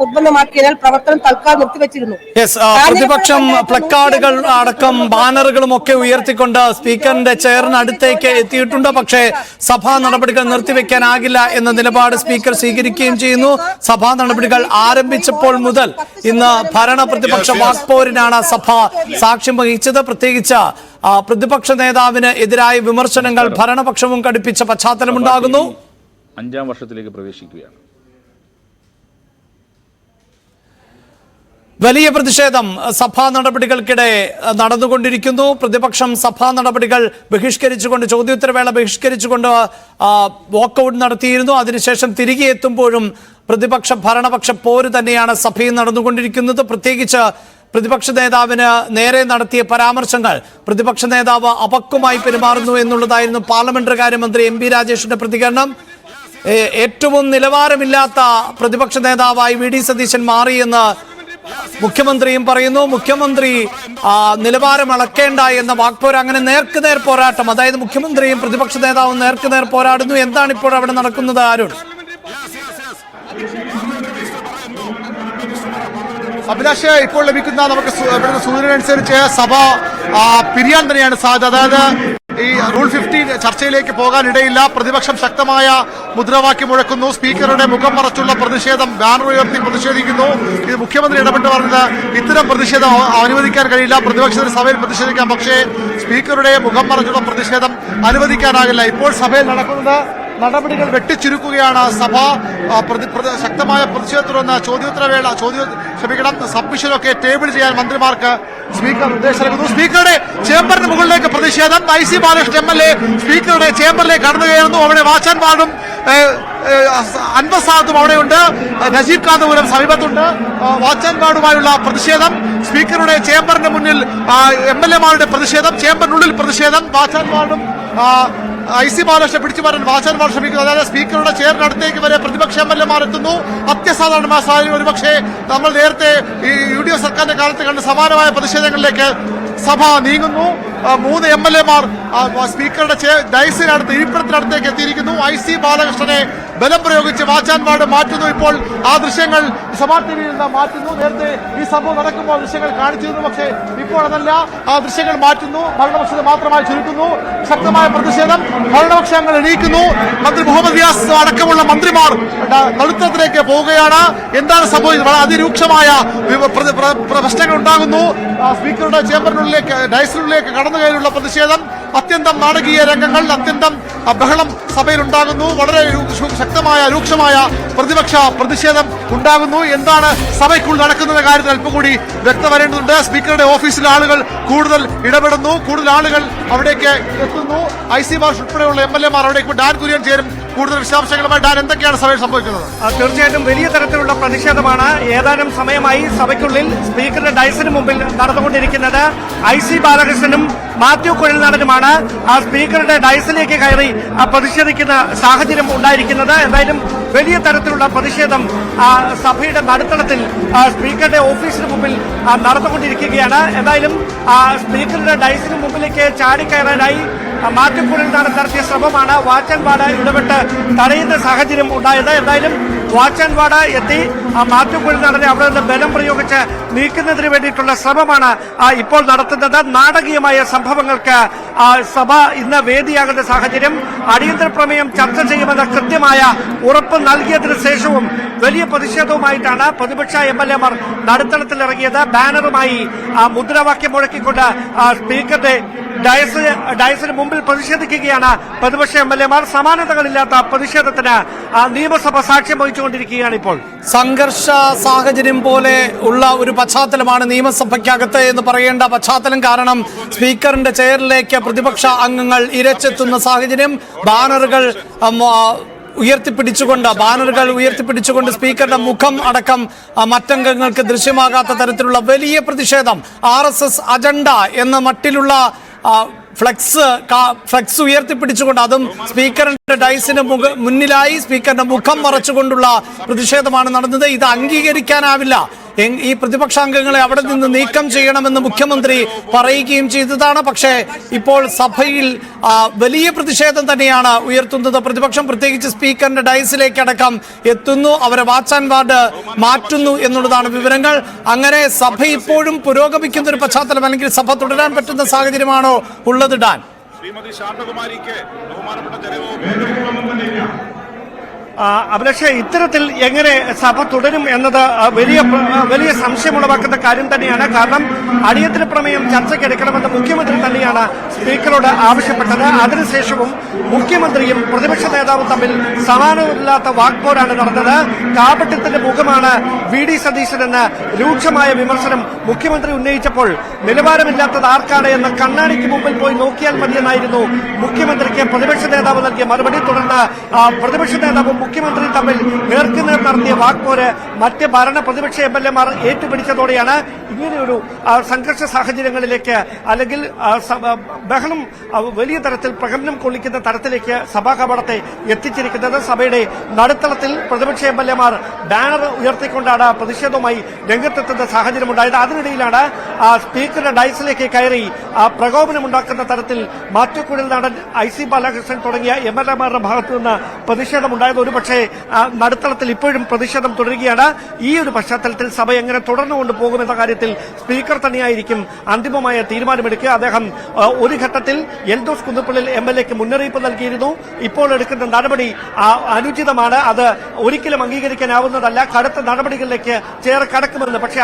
ഫുട്ബോളിനെ മാറ്റിയതിനാൽ പ്രവർത്തനം തൽക്കാലം നിർത്തിവെച്ചിരുന്നു. പ്രതിപക്ഷം പ്ലക്കാർഡുകൾ അടക്കം ബാനറുകളും ഒക്കെ ഉയർത്തിക്കൊണ്ട് സ്പീക്കറിന്റെ ചെയറിനടുത്തേക്ക് എത്തിയിട്ടുണ്ട്. പക്ഷേ സഭാ നടപടികൾ നിർത്തിവെക്കാനാകില്ല എന്ന നിലപാട് സ്പീക്കർ സ്വീകരിക്കുകയും ചെയ്യുന്നു. സഭാ നടപടികൾ ആരംഭിച്ചപ്പോൾ മുതൽ ഇന്ന് ഭരണ പ്രതിപക്ഷ വാക്പോരിനാണ് സഭ സാക്ഷ്യം വഹിച്ചത്. പ്രത്യേകിച്ച് പ്രതിപക്ഷ നേതാവിന് എതിരായ വിമർശനങ്ങൾ ഭരണപക്ഷവും കടുപ്പിച്ച പശ്ചാത്തലമുണ്ടാകുന്നു. 5ാം വർഷത്തിലേക്ക് പ്രവേശിക്കുകയാണ്. വലിയ പ്രതിഷേധം സഭാ നടപടികൾക്കിടെ നടന്നുകൊണ്ടിരിക്കുന്നു. പ്രതിപക്ഷം സഭാ നടപടികൾ ബഹിഷ്കരിച്ചുകൊണ്ട്, ചോദ്യോത്തരവേള ബഹിഷ്കരിച്ചുകൊണ്ട് വാക്കൌട്ട് നടത്തിയിരുന്നു. അതിനുശേഷം തിരികെ എത്തുമ്പോഴും പ്രതിപക്ഷ ഭരണപക്ഷ പോര് തന്നെയാണ് സഭയിൽ നടന്നുകൊണ്ടിരിക്കുന്നത്. പ്രത്യേകിച്ച് പ്രതിപക്ഷ നേതാവിന് നേരെ നടത്തിയ പരാമർശങ്ങൾ, പ്രതിപക്ഷ നേതാവ് അപക്വമായി പെരുമാറുന്നു എന്നുള്ളതായിരുന്നു പാർലമെന്ററി കാര്യമന്ത്രി എം പി രാജേഷിന്റെ പ്രതികരണം. ഏറ്റവും നിലവാരമില്ലാത്ത പ്രതിപക്ഷ നേതാവായി വി ഡി സതീശൻ മാറിയെന്ന് മുഖ്യമന്ത്രിയും പറയുന്നു. മുഖ്യമന്ത്രി നിലവാരം അളക്കേണ്ട എന്ന വാക്പോര്, അങ്ങനെ നേർക്കുനേർ പോരാട്ടം, അതായത് മുഖ്യമന്ത്രിയും പ്രതിപക്ഷ നേതാവും നേർക്കുനേർ പോരാടുന്നു. എന്താണ് ഇപ്പോൾ അവിടെ നടക്കുന്നത് അരുൺ? അഭിലാഷ്, ഇപ്പോൾ ലഭിക്കുന്ന നമുക്ക് സൂചന അനുസരിച്ച് സഭ പിരിയാൻ തന്നെയാണ് സാധ്യത. അതായത് ഈ റൂൾ 15 ചർച്ചയിലേക്ക് പോകാനിടയില്ല. പ്രതിപക്ഷം ശക്തമായ മുദ്രാവാക്യം മുഴക്കുന്നു. സ്പീക്കറുടെ മുഖം മറച്ചുള്ള പ്രതിഷേധം, ബാനർ ഉയർത്തി പ്രതിഷേധിക്കുന്നു. ഇത് മുഖ്യമന്ത്രി ഇടപെട്ട് പറഞ്ഞത് ഇത്തരം പ്രതിഷേധം അനുവദിക്കാൻ കഴിയില്ല. പ്രതിപക്ഷത്തിന് സഭയിൽ പ്രതിഷേധിക്കാം, പക്ഷേ സ്പീക്കറുടെ മുഖം മറച്ചുള്ള പ്രതിഷേധം അനുവദിക്കാനാകില്ല. ഇപ്പോൾ സഭയിൽ നടക്കുന്നത് നടപടികൾ വെട്ടിച്ചുരുക്കുകയാണ്. സഭ ശക്തമായ പ്രതിഷേധത്തുടർന്ന് ചോദ്യോത്തരവേള സബ്മിഷനൊക്കെ ടേബിൾ ചെയ്യാൻ മന്ത്രിമാർക്ക് സ്പീക്കർ നിർദ്ദേശം നൽകുന്നു. സ്പീക്കറുടെ ചേംബറിന് മുകളിലേക്ക് പ്രതിഷേധം. IC ബാലകൃഷ്ണൻ MLA സ്പീക്കറുടെ ചേംബറിലേക്ക് കടന്നു കയറുന്നു. അവിടെ വാച്ചാൻവാർഡും അൻവസാദും അവിടെയുണ്ട്. നജീബ് കാന്തപുരം സമീപത്തുണ്ട്. വാച്ചാൻവാർഡുമായുള്ള പ്രതിഷേധം, സ്പീക്കറുടെ ചേംബറിന് മുന്നിൽ MLA മാരുടെ പ്രതിഷേധം, ചേംബറിനുള്ളിൽ പ്രതിഷേധം. വാച്ചാൻവാർഡും IC ബാലകൃഷ്ണൻ പിടിച്ചു മാറാൻ വാച്ചാൻവാർഡ് ശ്രമിക്കുന്നു. അതായത് സ്പീക്കറുടെ ചെയറിനടുത്തേക്ക് വരെ പ്രതിപക്ഷ MLA മാർ എത്തുന്നു. അത്യസാധാരണമായ സാഹചര്യം. ഒരുപക്ഷെ നമ്മൾ നേരത്തെ ഈ UDF സർക്കാരിന്റെ കാലത്ത് കണ്ട സമാനമായ പ്രതിഷേധങ്ങളിലേക്ക് സഭ നീങ്ങുന്നു. 3 MLA മാർ സ്പീക്കറുടെ ഡയസിനടുത്ത് ഇരിപ്പിടത്തിനടുത്തേക്ക് എത്തിയിരിക്കുന്നു. IC ബാലകൃഷ്ണനെ ബലം പ്രയോഗിച്ച് വാച്ചാൻവാർഡ് മാറ്റുന്നു. ഇപ്പോൾ ആ ദൃശ്യങ്ങൾ സഭാ ടിവിയിൽ നിന്ന് മാറ്റുന്നു. നേരത്തെ ഈ സംഭവം നടക്കുമ്പോൾ ദൃശ്യങ്ങൾ കാണിച്ചിരുന്നു, പക്ഷേ ഇപ്പോൾ അതല്ല. ആ ദൃശ്യങ്ങൾ മാറ്റുന്നു. ഭരണപക്ഷത്തെ മാത്രമായി ചുരുക്കുന്നു. ശക്തമായ പ്രതിഷേധം. ഭരണപക്ഷങ്ങൾ എണീക്കുന്നു. മന്ത്രി മുഹമ്മദ് റിയാസ് അടക്കമുള്ള മന്ത്രിമാർ നടുത്തത്തിലേക്ക് പോവുകയാണ്. എന്താണ് സംഭവിച്ചത്? അതിരൂക്ഷമായ പ്രശ്നങ്ങൾ ഉണ്ടാകുന്നു. സ്പീക്കറുടെ ചേംബറിനുള്ളിലേക്ക്, ഡയസിനുള്ളിലേക്ക് കടന്നു കയറിയുള്ള പ്രതിഷേധം, അത്യന്തം നാടകീയ രംഗങ്ങൾ, അത്യന്തം ബഹളം സഭയിൽ ഉണ്ടാകുന്നു. വളരെ ശക്തമായ രൂക്ഷമായ പ്രതിപക്ഷ പ്രതിഷേധം ഉണ്ടാകുന്നു. എന്താണ് സഭയ്ക്കുള്ളിൽ നടക്കുന്ന കാര്യത്തിൽ അല്പം കൂടി വ്യക്തത വരേണ്ടതുണ്ട്. സ്പീക്കറുടെ ഓഫീസിലെ ആളുകൾ കൂടുതൽ ഇടപെടുന്നു. കൂടുതൽ ആളുകൾ അവിടേക്ക് എത്തുന്നു. IC ബാലകൃഷ്ണൻ ഉൾപ്പെടെയുള്ള MLA മാർ അവിടേക്ക്. ഡാൻ കുര്യൻ ചേരും കൂടുതൽ വിശദാംശങ്ങളുമായി. ഡാൻ, എന്തൊക്കെയാണ് സഭയിൽ സംഭവിക്കുന്നത്? തീർച്ചയായിട്ടും വലിയ തരത്തിലുള്ള പ്രതിഷേധമാണ് ഏതാനും സമയമായി സഭയ്ക്കുള്ളിൽ സ്പീക്കറുടെ ഡയസിന് മുമ്പിൽ നടന്നുകൊണ്ടിരിക്കുന്നത്. IC ബാലകൃഷ്ണനും മാത്യു കുഴൽനാടനുമാണ് ആ സ്പീക്കറുടെ ഡയസിലേക്ക് കയറി പ്രതിഷേധിക്കുന്ന സാഹചര്യം ഉണ്ടായിരിക്കുന്നത്. എന്തായാലും വലിയ തരത്തിലുള്ള പ്രതിഷേധം സഭയുടെ നടുത്തളത്തിൽ സ്പീക്കറുടെ ഓഫീസിന് മുമ്പിൽ നടന്നുകൊണ്ടിരിക്കുകയാണ്. എന്തായാലും സ്പീക്കറുടെ ഡയസിന് മുമ്പിലേക്ക് ചാടിക്കയറാനായി മാത്യു കുഴൽനാടൻ നടത്തിയ ശ്രമമാണ് വാച്ചാൻവാർഡ് ഇടപെട്ട് തടയുന്ന സാഹചര്യം ഉണ്ടായത്. എന്തായാലും വാച്ചാൻവാർഡ് എത്തി മാത്യു കുഴൽനാടനെ അവിടെ നിന്ന് ബലം പ്രയോഗിച്ച് നീക്കുന്നതിന് വേണ്ടിയിട്ടുള്ള ശ്രമമാണ് ഇപ്പോൾ നടത്തുന്നത്. നാടകീയമായ സംഭവങ്ങൾക്ക് സഭ ഇന്ന് വേദിയാകുന്ന സാഹചര്യം. അടിയന്തര പ്രമേയം ചർച്ച ചെയ്യുമെന്ന കൃത്യമായ ഉറപ്പ് നൽകിയതിനു ശേഷവും വലിയ പ്രതിഷേധവുമായിട്ടാണ് പ്രതിപക്ഷ MLA മാർ നടുത്തളത്തിലിറങ്ങിയത്. ബാനറുമായി മുദ്രാവാക്യം മുഴക്കിക്കൊണ്ട് സ്പീക്കറുടെ ഡയസിന് മുമ്പിൽ പ്രതിഷേധിക്കുകയാണ് പ്രതിപക്ഷ MLA മാർ. സമാനതകളില്ലാത്ത പ്രതിഷേധത്തിന് നിയമസഭ സാക്ഷ്യം വഹിച്ചുകൊണ്ടിരിക്കുകയാണ്. ഇപ്പോൾ സംഘർഷ സാഹചര്യം പോലെ ഉള്ള ഒരു പശ്ചാത്തലമാണ് നിയമസഭയ്ക്കകത്ത് എന്ന് പറയേണ്ട പശ്ചാത്തലം. കാരണം സ്പീക്കറിന്റെ ചെയറിലേക്ക് പ്രതിപക്ഷ അംഗങ്ങൾ ഇരച്ചെത്തുന്ന സാഹചര്യം. ബാനറുകൾ ഉയർത്തിപ്പിടിച്ചുകൊണ്ട് സ്പീക്കറുടെ മുഖം അടക്കം മറ്റംഗങ്ങൾക്ക് ദൃശ്യമാകാത്ത തരത്തിലുള്ള വലിയ പ്രതിഷേധം. RSS അജണ്ട എന്ന മട്ടിലുള്ള ഫ്ലെക്സ് ഉയർത്തിപ്പിടിച്ചുകൊണ്ട്, അതും സ്പീക്കറിന്റെ ഡയസിന് മുന്നിലായി സ്പീക്കറിന്റെ മുഖം മറച്ചുകൊണ്ടുള്ള പ്രതിഷേധമാണ് നടന്നത്. ഇത് അംഗീകരിക്കാനാവില്ല ഈ പ്രതിപക്ഷാംഗങ്ങളെ അവിടെ നിന്ന് നീക്കം ചെയ്യണമെന്ന് മുഖ്യമന്ത്രി പറയുകയും ചെയ്തതാണ്. പക്ഷേ ഇപ്പോൾ സഭയിൽ വലിയ പ്രതിഷേധം തന്നെയാണ് ഉയർത്തുന്നത്. പ്രതിപക്ഷം പ്രത്യേകിച്ച് സ്പീക്കറിന്റെ ഡയസിലേക്ക് അടക്കം എത്തുന്നു, അവരെ വാച്ച് ആൻഡ് വാർഡ് മാറ്റുന്നു എന്നുള്ളതാണ് വിവരങ്ങൾ. അങ്ങനെ സഭ ഇപ്പോഴും പുരോഗമിക്കുന്ന ഒരു പശ്ചാത്തലം, അല്ലെങ്കിൽ സഭ തുടരാൻ പറ്റുന്ന സാഹചര്യമാണോ ഉള്ളത് ഡാൻ? ശ്രീമതി ശാന്തകുമാരിക്ക് ബഹുമാനപ്പെട്ട ജനവും അഭിലാഷ്, ഇത്തരത്തിൽ എങ്ങനെ സഭ തുടരും എന്നത് വലിയ സംശയമുളവാക്കുന്ന കാര്യം തന്നെയാണ്. കാരണം അടിയന്തര പ്രമേയം ചർച്ചയ്ക്കെടുക്കണമെന്ന് മുഖ്യമന്ത്രി തന്നെയാണ് സ്പീക്കറോട് ആവശ്യപ്പെട്ടത്. അതിനുശേഷവും മുഖ്യമന്ത്രിയും പ്രതിപക്ഷ നേതാവും തമ്മിൽ സമാനമില്ലാത്ത വാക്പോരാണ് നടന്നത്. കാപട്യത്തിന്റെ മുഖമാണ് VD സതീശനെന്ന് രൂക്ഷമായ വിമർശനം മുഖ്യമന്ത്രി ഉന്നയിച്ചപ്പോൾ നിലവാരമില്ലാത്തത് ആർക്കാണ് എന്ന കണ്ണാടിക്ക് മുമ്പിൽ പോയി നോക്കിയാൽ മതിയെന്നായിരുന്നു മുഖ്യമന്ത്രിക്ക് പ്രതിപക്ഷ നേതാവ് നൽകിയ മറുപടി. തുടർന്ന് പ്രതിപക്ഷ നേതാവും മുഖ്യമന്ത്രി തമ്മിൽ നേർക്കുനേർ നടത്തിയ വാക്പോര് മറ്റ് ഭരണ പ്രതിപക്ഷ MLA-മാർ ഏറ്റുപിടിച്ചതോടെയാണ് ഇങ്ങനെയൊരു സംഘർഷ സാഹചര്യങ്ങളിലേക്ക്, അല്ലെങ്കിൽ ബഹളം വലിയ തരത്തിൽ പ്രകമ്പനം കൊള്ളിക്കുന്ന തരത്തിലേക്ക് സഭാ കവാടത്തെ എത്തിച്ചിരിക്കുന്നത്. സഭയുടെ നടുത്തളത്തിൽ പ്രതിപക്ഷ MLA-മാർ ബാനർ ഉയർത്തിക്കൊണ്ടാണ് പ്രതിഷേധവുമായി രംഗത്തെത്തുന്ന സാഹചര്യമുണ്ടായത്. അതിനിടയിലാണ് സ്പീക്കറുടെ ഡയസിലേക്ക് കയറി പ്രകോപനമുണ്ടാക്കുന്ന തരത്തിൽ മാത്യു കുഴൽനാടൻ, IC ബാലകൃഷ്ണൻ തുടങ്ങിയ MLA-മാരുടെ ഭാഗത്തുനിന്ന് പ്രതിഷേധമുണ്ടായത്. പക്ഷേ നടുത്തളത്തിൽ ഇപ്പോഴും പ്രതിഷേധം തുടരുകയാണ്. ഈ ഒരു പശ്ചാത്തലത്തിൽ സഭ എങ്ങനെ തുടർന്നുകൊണ്ട് പോകുമെന്ന കാര്യത്തിൽ സ്പീക്കർ തന്നെയായിരിക്കും അന്തിമമായ തീരുമാനമെടുക്കുക. അദ്ദേഹം ഒരു ഘട്ടത്തിൽ എൽദോസ് കുന്നപ്പള്ളിൽ MLA-ക്ക് മുന്നറിയിപ്പ് നൽകിയിരുന്നു. ഇപ്പോൾ എടുക്കുന്ന നടപടി അനുചിതമാണ്, അത് ഒരിക്കലും അംഗീകരിക്കാനാവുന്നതല്ല, കടുത്ത നടപടികളിലേക്ക് കടക്കുമെന്ന്. പക്ഷേ